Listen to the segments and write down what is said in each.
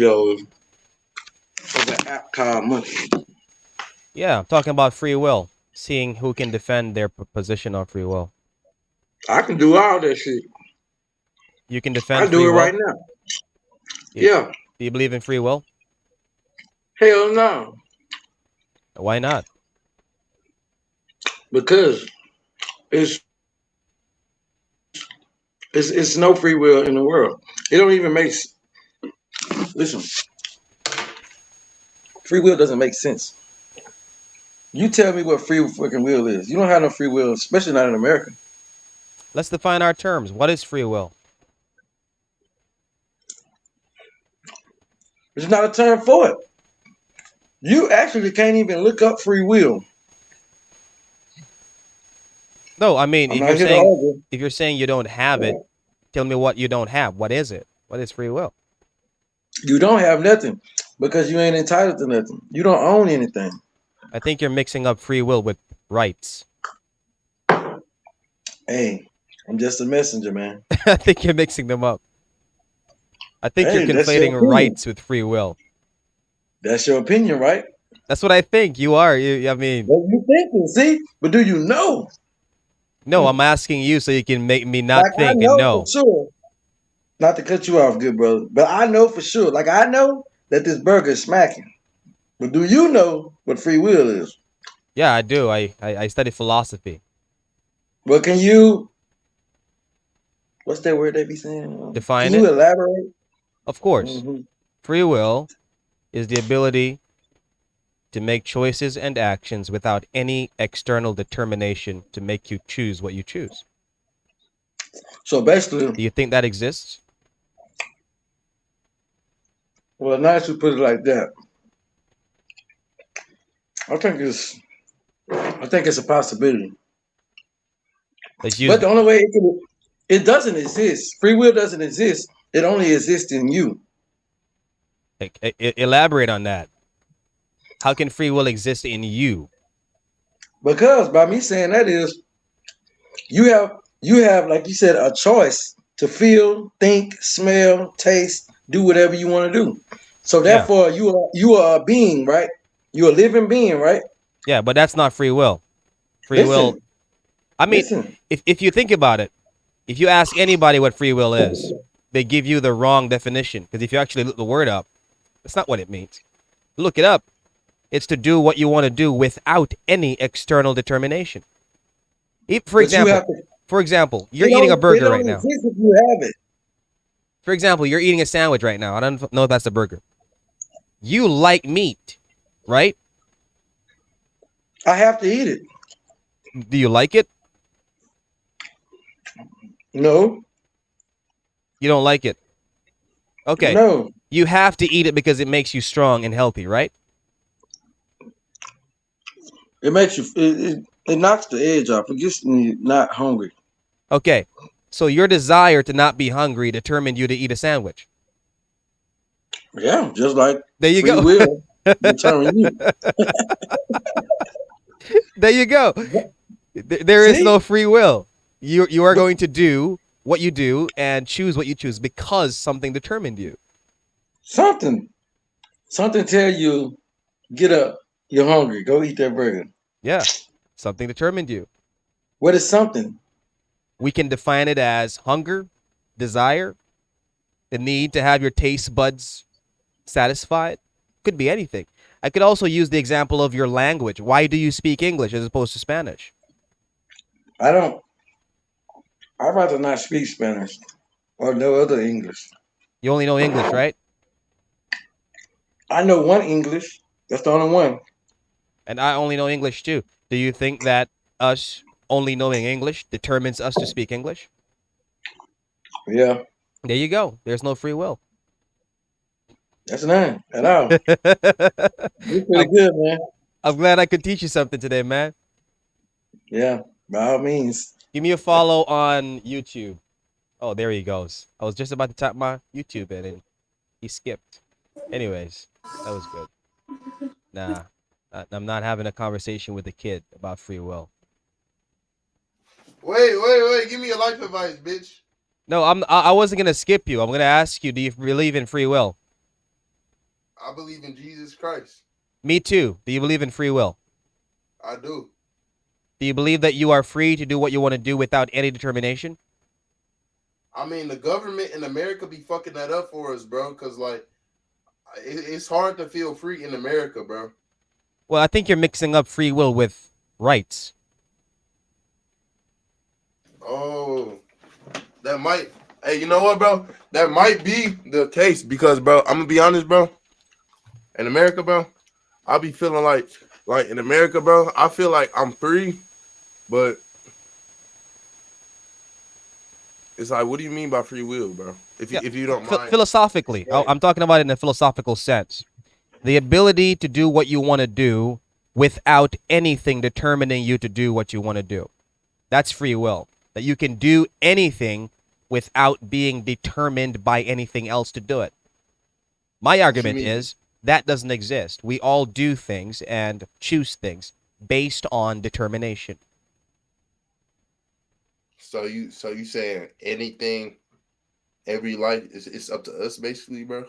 videos of an app called Monkey. Yeah, I'm talking about free will. Seeing who can defend their position on free will. I can do all that shit. You can I defend do free it right will. now. You, Yeah. do you believe in free will? Hell no. Why not? Because it's it's no free will in the world. It don't even make. Listen, free will doesn't make sense. You tell me what free fucking will is. You don't have no free will, especially not in America. Let's define our terms. What is free will? There's not a term for it. You actually can't even look up free will. No, I mean I'm not here to argue. if you're saying you don't have it, tell me what you don't have. What is it? What is free will? You don't have nothing because you ain't entitled to nothing. You don't own anything. I think you're mixing up free will with rights. Hey, I'm just a messenger, man. I think you're mixing them up. I think Hey, you're that's your conflating opinion. rights with free will. That's your opinion, right? That's what I think. You are. I mean, What you thinking? See, but do you know? no, I'm asking you so you can make me not Like I think and know for know. sure. Not to cut you off, good brother, but I know for sure. Like I know that this burger is smacking. But do you know what free will is? Yeah, I do. I study philosophy. Well, can you? What's that word they be saying? Can Define you it? elaborate? Of course. Mm-hmm. Free will is the ability to make choices and actions without any external determination to make you choose what you choose. So basically, Do you think that exists? well, nice to put it like that. I think it's, I think it's a possibility. Let's But use the only way it doesn't exist. Free will doesn't exist. It only exists in you. elaborate on that. How can free will exist in you? Because by me saying that is you have like you said a choice to feel, think, smell, taste, do whatever you want to do. So Yeah. therefore you are a being, right? You're a living being, right? Yeah, but that's not free will. Free will, Listen, I mean, listen. if you think about it, if you ask anybody what free will is, they give you the wrong definition. Because if you actually look the word up, that's not what it means. Look it up. It's to do what you want to do without any external determination. For But you example, have to you're eating a it burger right only now. exists if you have it. For example, you're eating a sandwich right now. I don't know if that's a burger. You like meat, right? I have to eat it. Do you like it? No, You don't like it. Okay. no. You have to eat it because it makes you strong and healthy, right? It makes you it knocks the edge off. It gets me not hungry. Okay. So your desire to not be hungry determined you to eat a sandwich. Yeah, just like There you free go. will determine you. There you go. There is See? no free will. You are going to do what you do and choose what you choose because something determined you. Something. Something tell you, get up, you're hungry, go eat that burger. Yeah. Something determined you. What is something? We can define it as hunger, desire, the need to have your taste buds satisfied. Could be anything. I could also use the example of your language. Why do you speak English as opposed to Spanish? I don't I'd rather not speak Spanish or no other English. You only know English, right? I know one English. That's the only one. And I only know English too. Do you think that us only knowing English determines us to speak English? Yeah. There you go. There's no free will. That's none at all. You're pretty I'm, good, man. I'm glad I could teach you something today, man. Yeah, by all means. Give me a follow on YouTube. Oh, there he goes. I was just about to tap my YouTube in and he skipped. Anyways, that was good. Nah, I'm not having a conversation with a kid about free will. Wait. Give me your life advice, bitch. No, I wasn't gonna skip you. I'm gonna ask you, do you believe in free will? I believe in Jesus Christ. Me too. Do you believe in free will? I do. Do you believe that you are free to do what you want to do without any determination? I mean, the government in America be fucking that up for us, bro. Cause like, it's hard to feel free in America, bro. Well, I think you're mixing up free will with rights. Oh, that might. Hey, you know what, bro? That might be the case because, bro, I'm gonna be honest, bro. In America, bro, I be feeling like in America, bro, I feel like I'm free, but it's like, what do you mean by free will, bro? Yeah, If you don't mind, philosophically, explain. I'm talking about it in a philosophical sense. The ability to do what you want to do without anything determining you to do what you want to do. That's free will. That you can do anything without being determined by anything else to do it. My argument mean? is that doesn't exist. We all do things and choose things based on determination. So you saying anything, every life is it's up to us, basically, bro?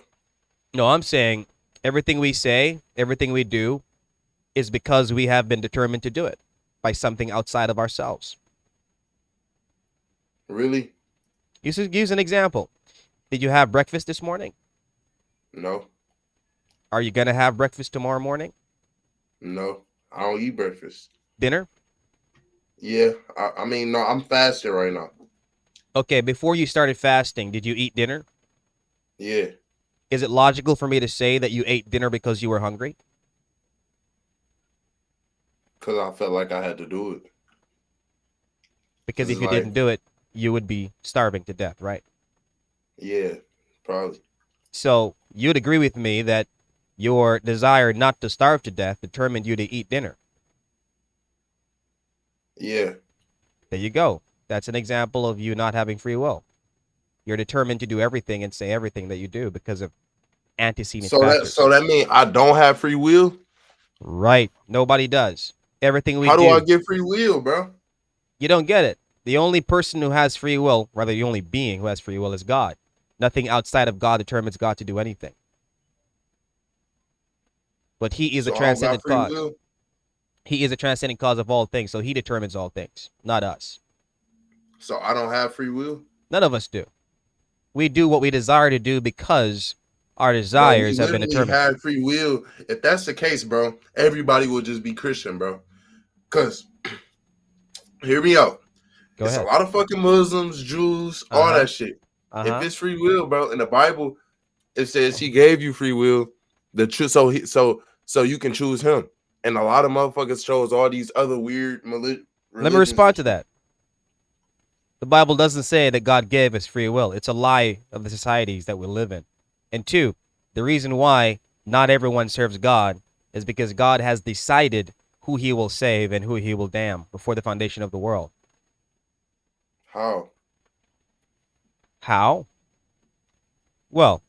No, I'm saying everything we say, everything we do is because we have been determined to do it by something outside of ourselves. Really? Use an example. Did you have breakfast this morning? No, Are you going to have breakfast tomorrow morning? no, I don't eat breakfast. Dinner? Yeah, I mean, no, I'm fasting right now. Okay, before you started fasting, did you eat dinner? Yeah, Is it logical for me to say that you ate dinner because you were hungry? because I felt like I had to do it. Because if It's you like, didn't do it, you would be starving to death, right? yeah, probably. So you'd agree with me that your desire not to starve to death determined you to eat dinner. Yeah. There you go. That's an example of you not having free will. You're determined to do everything and say everything that you do because of antecedent factors. So that means I don't have free will. Right. Nobody does. Everything we How do I do, get free will, bro? you don't get it. The only person who has free will, rather the only being who has free will, is God. Nothing outside of God determines God to do anything. But he is a So I don't got transcendent free cause. will. He is a transcendent cause of all things, so he determines all things, not us. So I don't have free will. None of us do. We do what we desire to do because our Bro, desires we have been literally determined. have free will. If that's the case, bro, everybody will just be Christian, bro. Cause hear me out. Go It's a ahead. lot of fucking Muslims, Jews, all Uh-huh. that shit. If Uh-huh. it's free will, bro, in the Bible, it says he gave you free will, the truth, so you can choose him. And a lot of motherfuckers chose all these other weird religions. Let me respond to that. The Bible doesn't say that God gave us free will. It's a lie of the societies that we live in. And two, the reason why not everyone serves God is because God has decided who he will save and who he will damn before the foundation of the world. How? How? Well,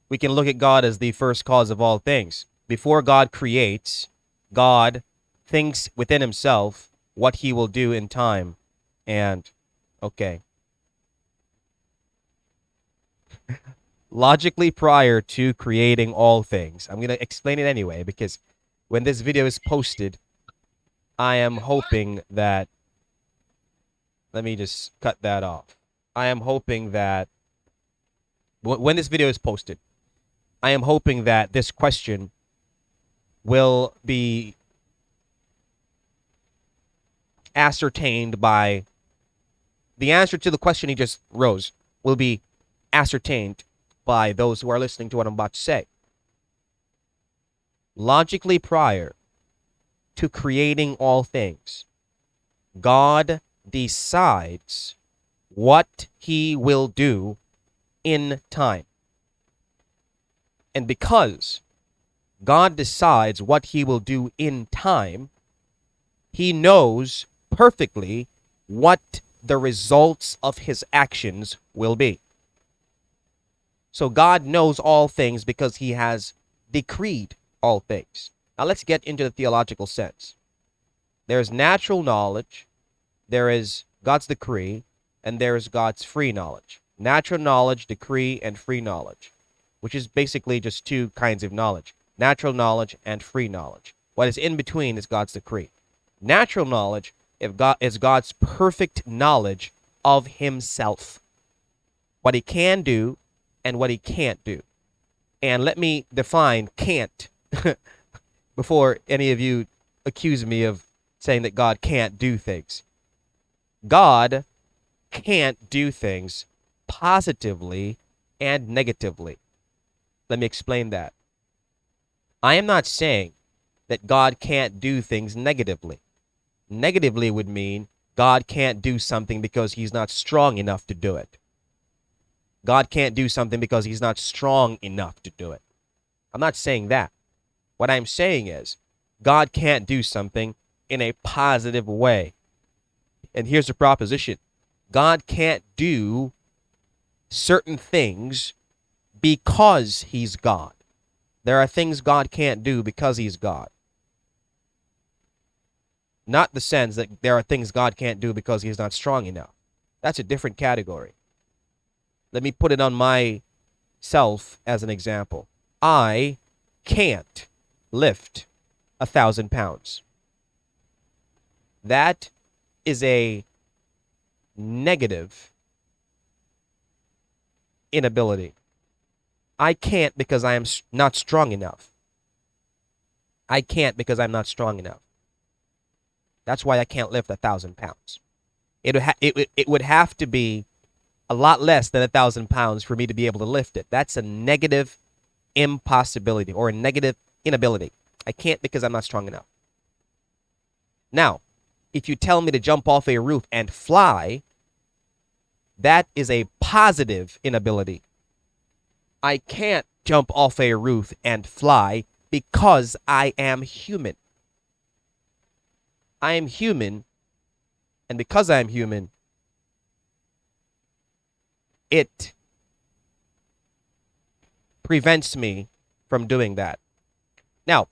we can look at God as the first cause of all things. Before God creates, God thinks within himself what he will do in time. And, okay. Logically prior to creating all things. I'm going to explain it anyway because when this video is posted, I am hoping that, let me just cut that off. I am hoping that when this video is posted, I am hoping that this question will be ascertained by the answer to the question he just rose will be ascertained by those who are listening to what I'm about to say. Logically prior to creating all things, God decides what he will do in time. And because God decides what he will do in time, he knows perfectly what the results of his actions will be. So God knows all things because he has decreed all things. Now let's get into the theological sense. There's natural knowledge, there is God's decree, and there is God's free knowledge. Natural knowledge, decree, and free knowledge, which is basically just two kinds of knowledge. natural knowledge and free knowledge. What is in between is God's decree. Natural knowledge is God's perfect knowledge of himself, what he can do and what he can't do. And let me define can't before any of you accuse me of saying that God can't do things. God can't do things positively and negatively. Let me explain that. I am not saying that God can't do things negatively. Negatively would mean God can't do something because he's not strong enough to do it. God can't do something because he's not strong enough to do it. I'm not saying that. What I'm saying is God can't do something in a positive way. And here's the proposition. God can't do certain things because he's God. There are things God can't do because he's God. Not the sense that there are things God can't do because he's not strong enough. That's a different category. Let me put it on myself as an example. I can't lift 1,000 pounds. That is a negative inability. I can't because I am not strong enough. I can't because I'm not strong enough. That's why I can't lift 1,000 pounds. It would have to be a lot less than 1,000 pounds for me to be able to lift it. That's a negative impossibility or a negative inability. I can't because I'm not strong enough. Now, if you tell me to jump off a roof and fly, that is a positive inability. I can't jump off a roof and fly because I am human. I am human, and because I am human, it prevents me from doing that. Now,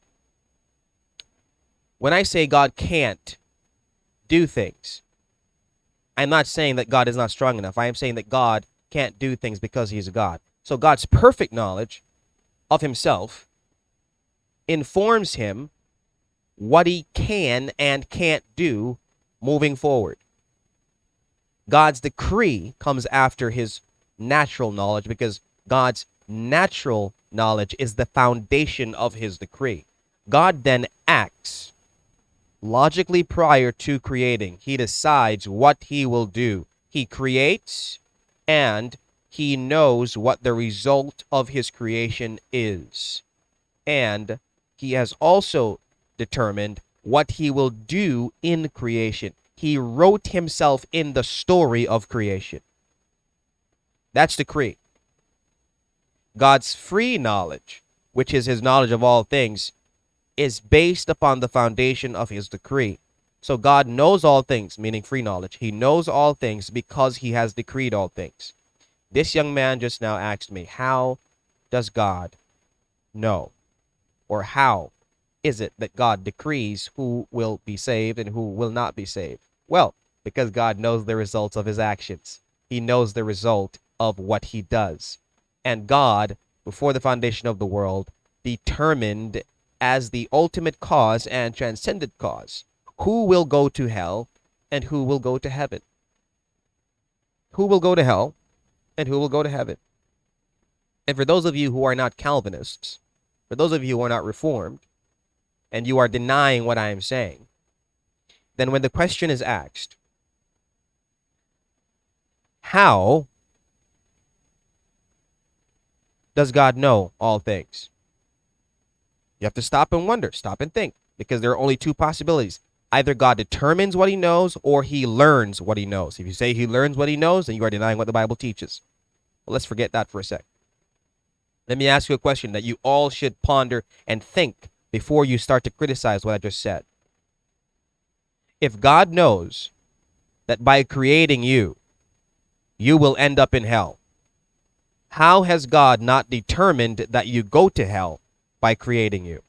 when I say God can't do things, I'm not saying that God is not strong enough. I am saying that God can't do things because he's God. So God's perfect knowledge of himself informs him what he can and can't do moving forward. God's decree comes after his natural knowledge because God's natural knowledge is the foundation of his decree. God then acts logically prior to creating. He decides what he will do. He creates and he knows what the result of his creation is. And he has also determined what he will do in creation. He wrote himself in the story of creation. That's decree. God's free knowledge, which is his knowledge of all things, is based upon the foundation of his decree. So God knows all things, meaning free knowledge. He knows all things because he has decreed all things. This young man just now asked me, how does God know? Or how is it that God decrees who will be saved and who will not be saved? Well, because God knows the results of his actions. He knows the result of what he does. And God, before the foundation of the world, determined as the ultimate cause and transcendent cause who will go to hell and who will go to heaven. Who will go to hell and who will go to heaven. And for those of you who are not Calvinists, for those of you who are not Reformed, and you are denying what I am saying, then when the question is asked, how does God know all things? You have to stop and wonder, stop and think, because there are only two possibilities. Either God determines what he knows or he learns what he knows. If you say he learns what he knows, then you are denying what the Bible teaches. Well, let's forget that for a sec. Let me ask you a question that you all should ponder and think before you start to criticize what I just said. If God knows that by creating you, you will end up in hell, how has God not determined that you go to hell by creating you?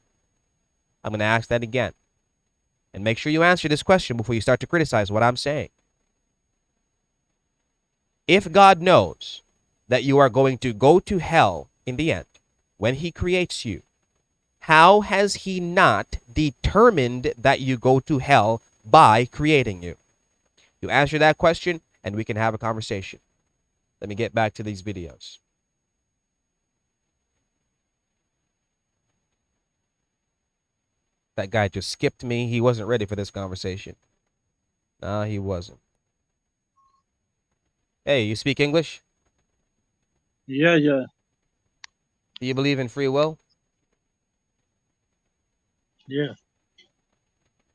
I'm going to ask that again. And make sure you answer this question before you start to criticize what I'm saying. If God knows that you are going to go to hell in the end, when he creates you, how has he not determined that you go to hell by creating you? You answer that question and we can have a conversation. Let me get back to these videos. That guy just skipped me. He wasn't ready for this conversation. No, he wasn't. Hey, you speak English? Yeah, yeah, Do you believe in free will? yeah.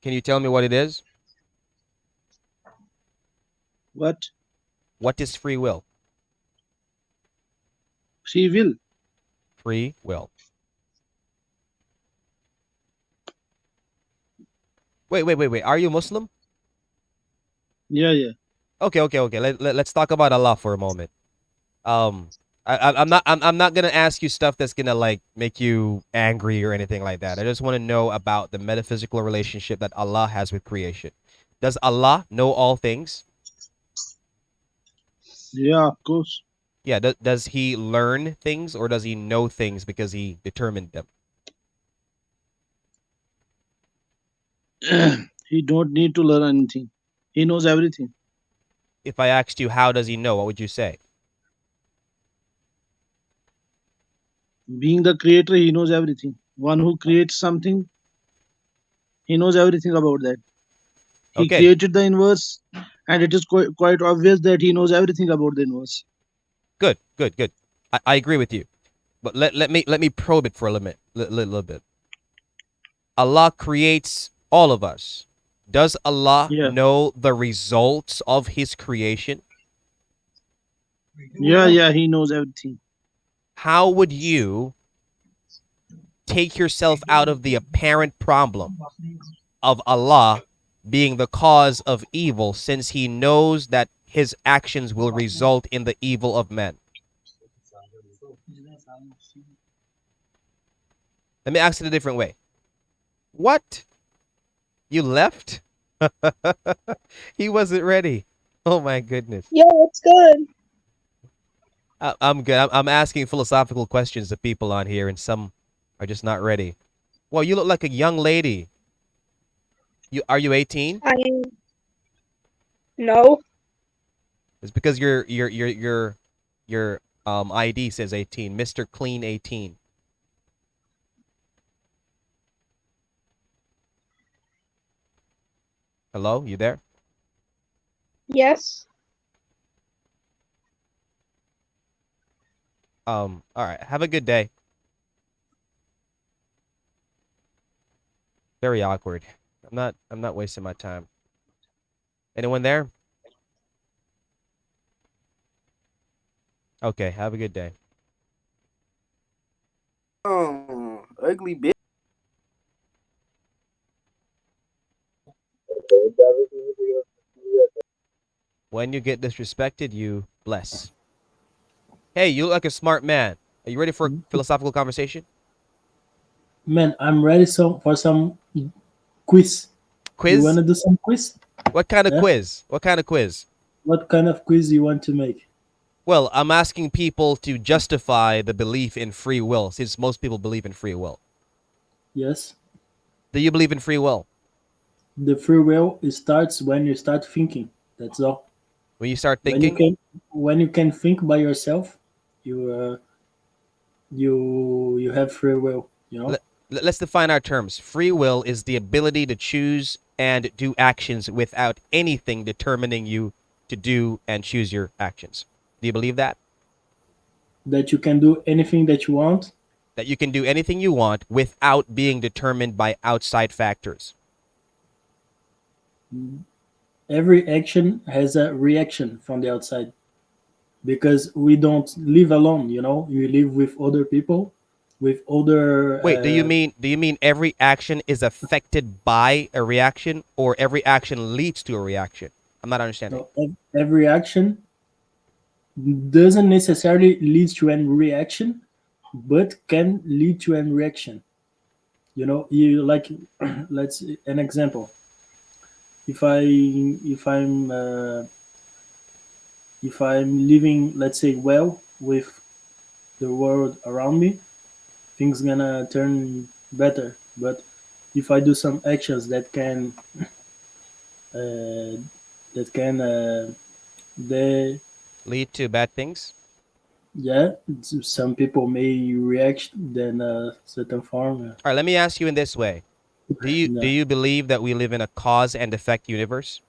Can you tell me what it is? What? What is free will? Free will. Free will. Wait. Are you Muslim? Yeah, yeah. Okay. Let's talk about Allah for a moment. I'm not gonna ask you stuff that's gonna like make you angry or anything like that. I just want to know about the metaphysical relationship that Allah has with creation. Does Allah know all things? Yeah, of course. Yeah. Does he learn things or does he know things because he determined them? He don't need to learn anything. He knows everything. If I asked you how does he know, what would you say? Being the creator, he knows everything. One who creates something, he knows everything about that. He Okay. created the universe, and it is quite obvious that he knows everything about the universe. Good. I agree with you. But let me probe it for a little bit. Allah creates all of us. Does Allah Yeah, know the results of his creation? yeah. He knows everything. How would you take yourself out of the apparent problem of Allah being the cause of evil since he knows that his actions will result in the evil of men? Let me ask it a different way. What? You left? He wasn't ready. Oh my goodness. Yo, what's good? I'm good. I'm asking philosophical questions to people on here, and some are just not ready. Well, you look like a young lady. Are you 18? I am no. It's because your ID says 18, Mr. Clean 18. Hello, you there? Yes. All right. Have a good day. Very awkward. I'm not wasting my time. Anyone there? Okay, have a good day. Ugly bitch. When you get disrespected, you bless. Hey, you look like a smart man. Are you ready for a philosophical conversation? Man, I'm ready for some quiz. You Quiz? wanna do some quiz? What kind of Yeah? quiz? What kind of quiz? What kind of quiz you want to make? Well, I'm asking people to justify the belief in free will, since most people believe in free will. Yes. Do you believe in free will? The free will it starts when you start thinking. That's all. When you start When you thinking? can think by yourself, you you have free will. You know. Let's define our terms. Free will is the ability to choose and do actions without anything determining you to do and choose your actions. Do you believe that? That you can do anything that you want. That you can do anything you want without being determined by outside factors. Every action has a reaction from the outside. Because we don't live alone, you know. You live with other people, with other. Wait, do you mean every action is affected by a reaction, or every action leads to a reaction? I'm not understanding. No, every action doesn't necessarily lead to a reaction, but can lead to a reaction. You know, you like, let's an example. If I'm living, let's say, well with the world around me, things gonna turn better. But if I do some actions uh, that can they Lead to bad things. yeah, some people may react in a certain form. All right, let me ask you in this way. Do Yeah. you believe that we live in a cause and effect universe?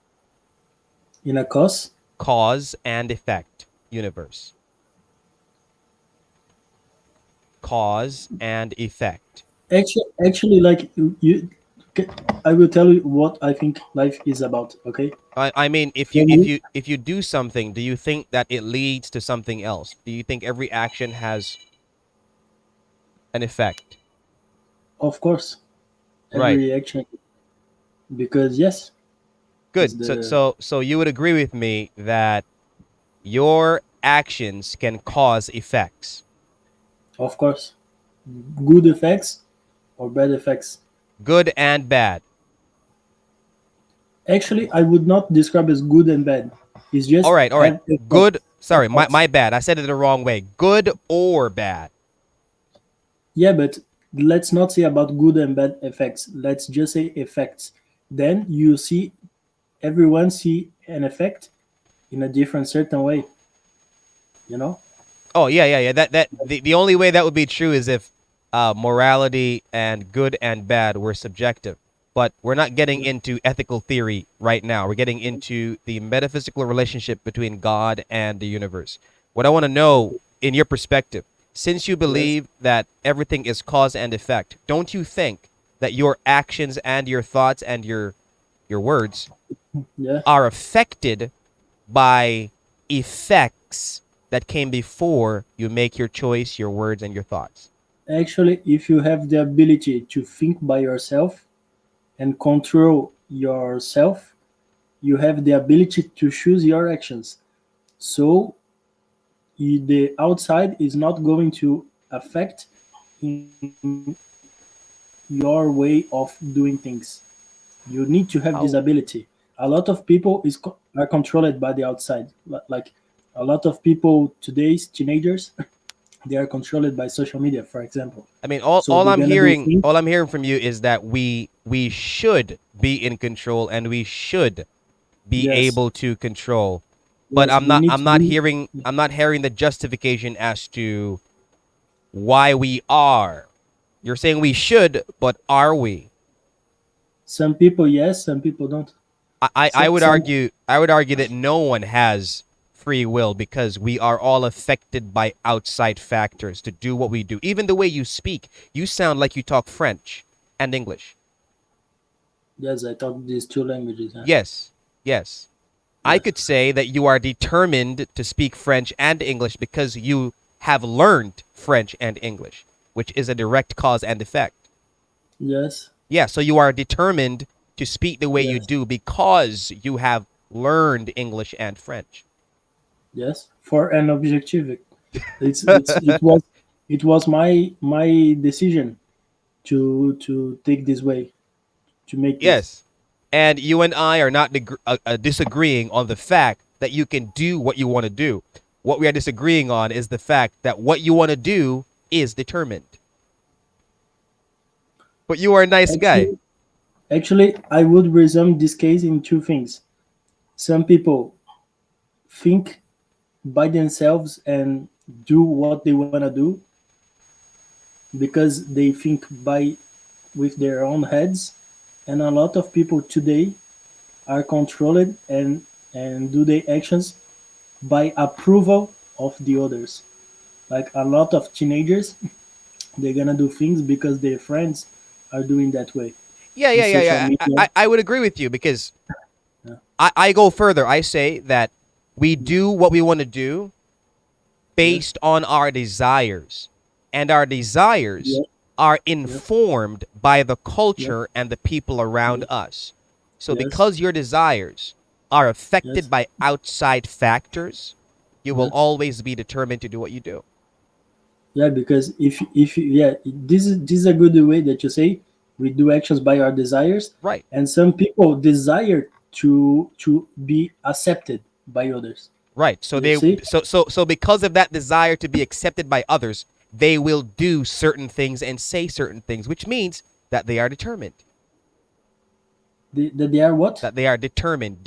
In a cause, Cause and effect universe. Cause and effect. actually, like I will tell you what I think life is about. Okay, I mean, if for you me, do something, do you think that it leads to something else? Do you think every action has an effect? of course, Right. every action, because yes, is Good. So the so so you would agree with me that your actions can cause effects. of course good effects or bad effects. Good and bad. Actually, I would not describe as good and bad. It's All just right, all right. have Good. Sorry, of course. my bad. I said it the wrong way. Good or bad. Yeah, but let's not say about good and bad effects. Let's just say effects. Then you see everyone see an effect in a different certain way. You know? Oh yeah. The only way that would be true is if morality and good and bad were subjective. But we're not getting into ethical theory right now. We're getting into the metaphysical relationship between God and the universe. What I want to know, in your perspective, since you Yes. believe that everything is cause and effect, don't you think that your actions and your thoughts and your words Yeah. are affected by effects that came before you make your choice, your words, and your thoughts? Actually, if you have the ability to think by yourself and control yourself, you have the ability to choose your actions. So the outside is not going to affect in your way of doing things. You need to have this How? ability. A lot of people are controlled by the outside. Like a lot of people today's teenagers, they are controlled by social media, for example. I mean, So they're gonna do things. all I'm hearing from you is that we should be in control and we should be Yes, able to control. But yes, we need to be. I'm not hearing the justification as to why we are. You're saying we should, but are we? Some people yes, some people don't. Some I would argue that no one has free will because we are all affected by outside factors to do what we do. Even the way you speak, you sound like you talk French and English. yes, I talk these two languages. Huh? Yes. Yes. I Yes, could say that you are determined to speak French and English because you have learned French and English, which is a direct cause and effect. yes, Yeah, so you are determined to speak the way you yes, do because you have learned English and French. yes. For an objective, it was my decision to take this way to make this. Yes. And you and I are not disagreeing on the fact that you can do what you want to do. What we are disagreeing on is the fact that what you want to do is determined. But you are a nice guy. Actually, I would resume this case in two things. Some people think by themselves and do what they want to do because they think by with their own heads, and a lot of people today are controlled and do their actions by approval of the others. Like a lot of teenagers, they're gonna do things because their friends are doing that way in social media. I would agree with you because Yeah. I go further. I say that we do what we want to do Yeah. based on our desires, and our desires Yeah. are Yeah. informed by the Yeah. culture and the people around Yeah. us. So, Yes. because your desires are affected Yes. by outside factors, you will Yeah. always be determined to do what you do. Yeah, because if yeah, this is a good way that you say we do actions by our desires, Right, and some people desire to be accepted by others. right. You see? So because of that desire to be accepted by others, they will do certain things and say certain things, which means that they are determined. That they are what? That they are determined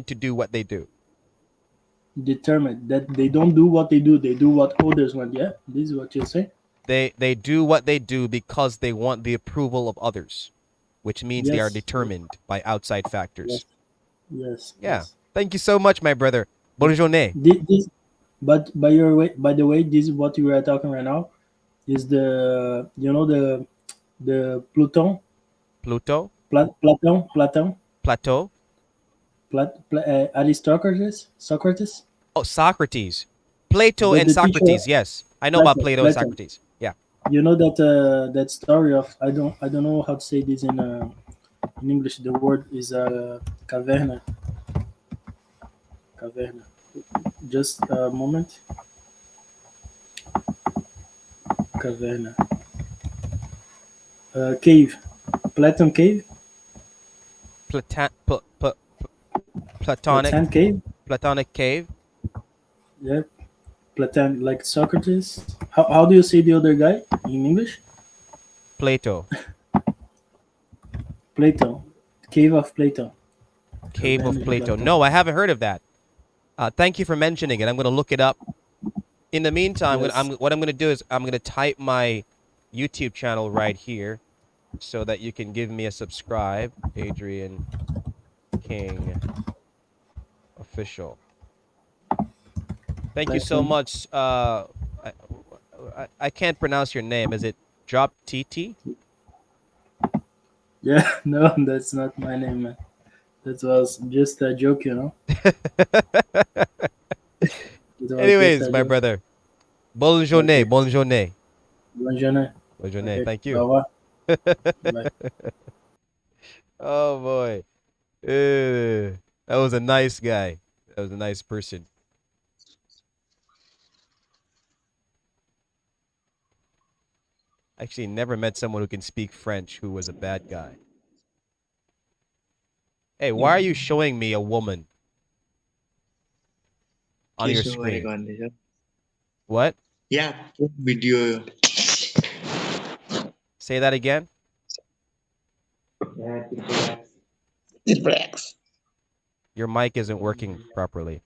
to do what they do. Determined. That they don't do what they do. They do what others want. Yeah, this is what you're saying. They do what they do because they want the approval of others, which means they are Yes. determined by outside factors. Yes. Yeah. Yes. Thank you so much, my brother. Bonne journée. This, but by the way, this is what we are talking right now. Is the the Pluton, Pluto, Platon, Plateau. Socrates. Oh, Socrates. Plato The and teacher- Socrates, yes. I know about Plato and Plato. Socrates. Yeah. You know that story of I don't know how to say this in English. The word is caverna. Caverna. Just a moment. Caverna. Cave. Platon cave. Platonic Platon cave. Platonic cave. Yeah. Platon, like Socrates. How do you say the other guy in English? Plato. Plato. Cave of Plato. Cave of Caverna, Plato. Platon. No, I haven't heard of that. Thank you for mentioning it. I'm going to look it up. In the meantime, Yes. what I'm going to do is I'm going to type my YouTube channel right here so that you can give me a subscribe. Adrian King Official. Thank you so much. I can't pronounce your name. Is it Drop TT? Yeah, no, that's not my name, man. That was just a joke, you know. It was Anyways, just a my joke. brother. Bonne journée. Okay. Bonne journée. Bonne journée. Bonne journée. Okay. Thank Au you. revoir. Bye. Oh boy. That was a nice guy. That was a nice person. Actually, never met someone who can speak French who was a bad guy. Hey, why are you showing me a woman on your screen? What? Yeah, video. Say that again? Your mic isn't working properly.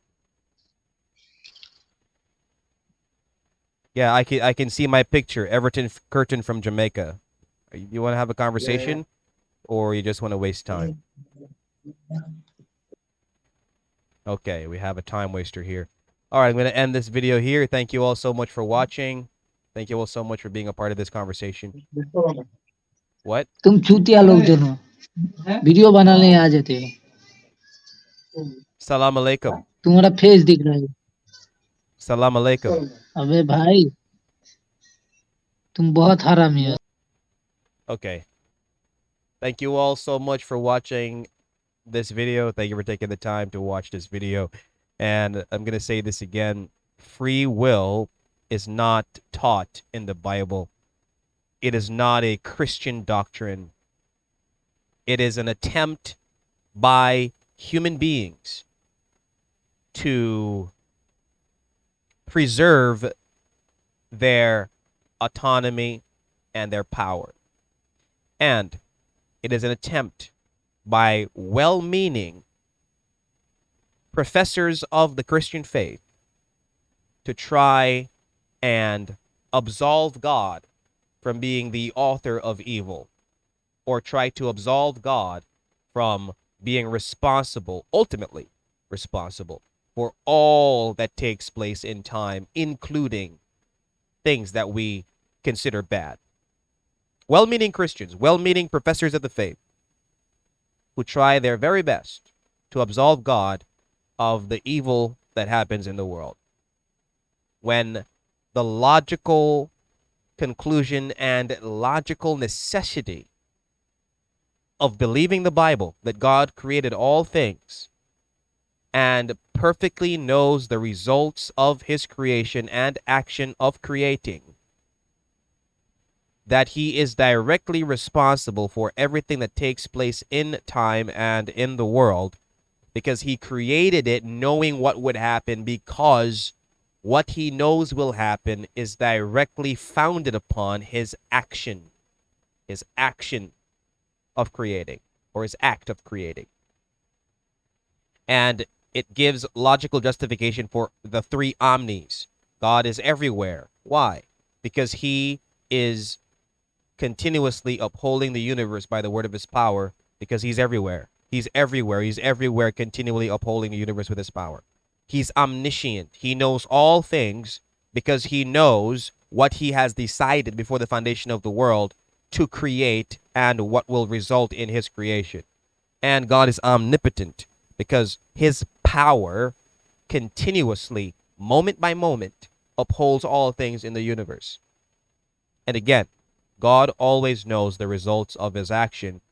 Yeah, I can see my picture, Everton Curtin from Jamaica. You want to have a conversation, or you just want to waste time? Okay, we have a time waster here. All right, I'm going to end this video here. Thank you all so much for watching. Thank you all so much for being a part of this conversation. What? तुम चूतिया लोग दोनों video बनाने आ जाते हो Salam alaikum. तुम्हारा face दिख रहा है Salam alaikum. अबे भाई तुम बहुत हरामी हो Okay. Thank you all so much for watching this video. Thank you for taking the time to watch this video. And I'm going to say this again. Free will is not taught in the Bible. It is not a Christian doctrine. It is an attempt by human beings to preserve their autonomy and their power. And it is an attempt by well-meaning professors of the Christian faith to try and absolve God from being the author of evil, or try to absolve God from being responsible, ultimately responsible, for all that takes place in time, including things that we consider bad. Well-meaning Christians, well-meaning professors of the faith, who try their very best to absolve God of the evil that happens in the world, when the logical conclusion and logical necessity of believing the Bible, that God created all things and perfectly knows the results of his creation and action of creating, that he is directly responsible for everything that takes place in time and in the world, because he created it knowing what would happen, because what he knows will happen is directly founded upon his action of creating, or his act of creating. And it gives logical justification for the three omnis. God is everywhere. Why? Because he is continuously upholding the universe by the word of his power, because he's everywhere. He's everywhere. He's everywhere, continually upholding the universe with his power. He's omniscient. He knows all things because he knows what he has decided before the foundation of the world to create and what will result in his creation. And God is omnipotent because his power continuously, moment by moment, upholds all things in the universe. And again, God always knows the results of his action,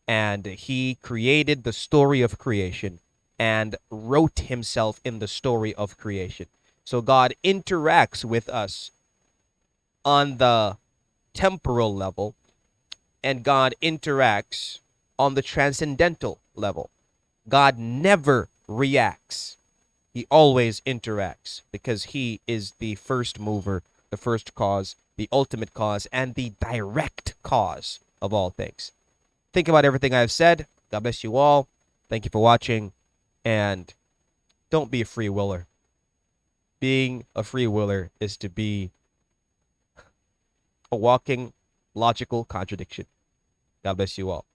and he created the story of creation and wrote himself in the story of creation. So God interacts with us on the temporal level, and God interacts on the transcendental level. God never reacts. He always interacts because he is the first mover, the first cause, the ultimate cause, and the direct cause of all things. Think about everything I've said. God bless you all. Thank you for watching. And don't be a free willer. Being a free willer is to be a walking logical contradiction. God bless you all.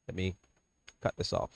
Let me cut this off.